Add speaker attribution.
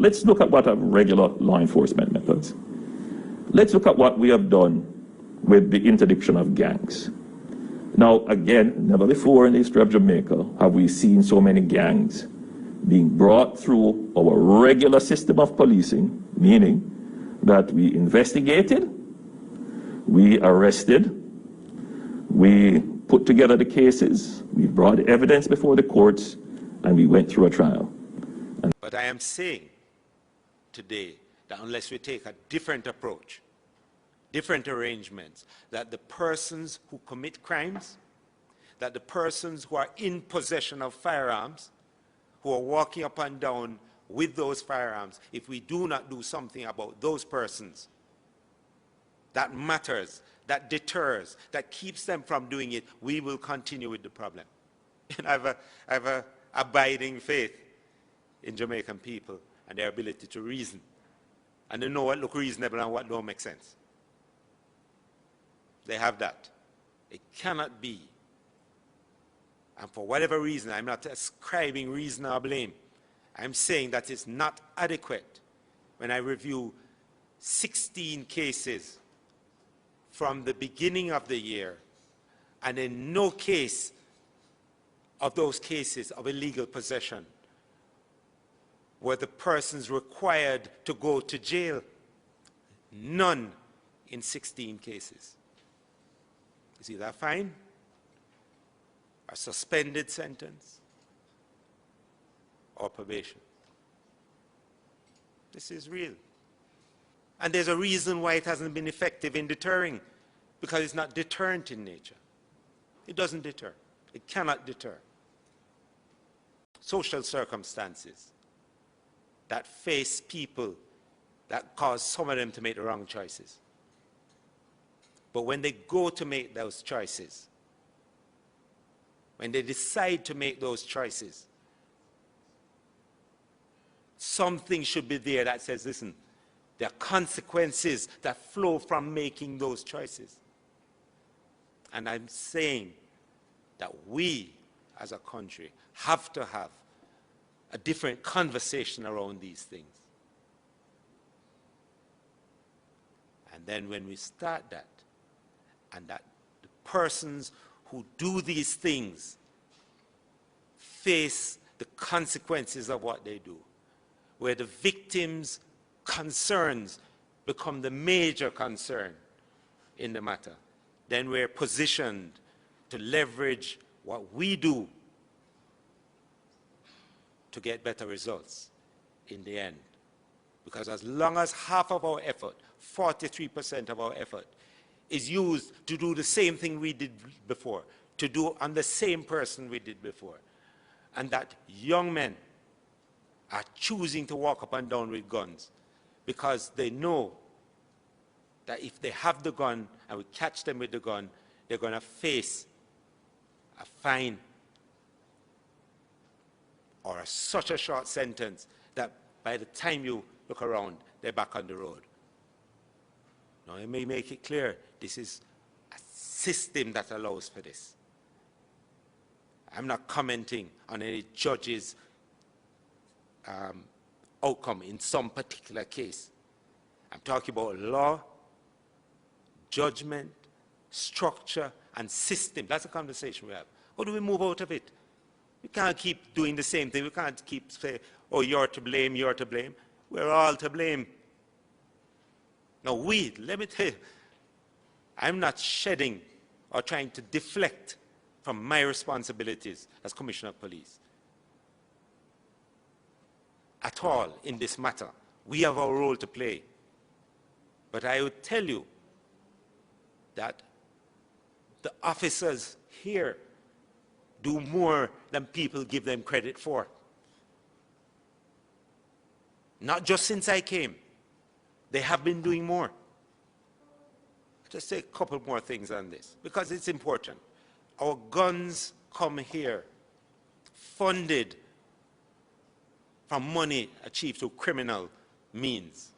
Speaker 1: Let's look at what are regular law enforcement methods. Let's look at what we have done with the interdiction of gangs. Now, again, never before in the history of Jamaica have we seen so many gangs being brought through our regular system of policing, meaning that we investigated, we arrested, we put together the cases, we brought evidence before the courts, and we went through a trial.
Speaker 2: But I am saying today that unless we take a different approach, different arrangements, that the persons who commit crimes, that the persons who are in possession of firearms, who are walking up and down with those firearms, if we do not do something about those persons, that matters, that deters, that keeps them from doing it, we will continue with the problem. And I have a abiding faith in Jamaican people and their ability to reason and to know what looks reasonable and what don't make sense. They have that. It cannot be. And for whatever reason, I'm not ascribing reason or blame. I'm saying that it's not adequate when I review 16 cases from the beginning of the year, and in no case of those cases of illegal possession were the persons required to go to jail. None in 16 cases. Is either a fine, a suspended sentence, or probation. This is real. And there's a reason why it hasn't been effective in deterring, because it's not deterrent in nature. It doesn't deter. It cannot deter. Social circumstances that face people that cause some of them to make the wrong choices. But when they go to make those choices, when they decide to make those choices, something should be there that says, listen, there are consequences that flow from making those choices. And I'm saying that we, as a country, have to have a different conversation around these things. And then when we start that, and that the persons who do these things face the consequences of what they do, where the victims' concerns become the major concern in the matter, then we're positioned to leverage what we do to get better results in the end. Because as long as half of our effort, 43% of our effort, is used to do the same thing we did before, to do on the same person we did before, and that young men are choosing to walk up and down with guns because they know that if they have the gun and we catch them with the gun, they're going to face a fine or such a short sentence that by the time you look around, they're back on the road. Now, let me make it clear, this is a system that allows for this. I'm not commenting on any judge's outcome in some particular case. I'm talking about law, judgment, structure, and system. That's the conversation we have. How do we move out of it? We can't keep doing the same thing. We can't keep saying, oh, you're to blame, you're to blame. We're all to blame. Now, let me tell you, I'm not shedding or trying to deflect from my responsibilities as Commissioner of Police at all in this matter. We have our role to play. But I would tell you that the officers here do more than people give them credit for. Not just since I came. They have been doing more. I'll just say a couple more things on this, because it's important. Our guns come here funded from money achieved through criminal means.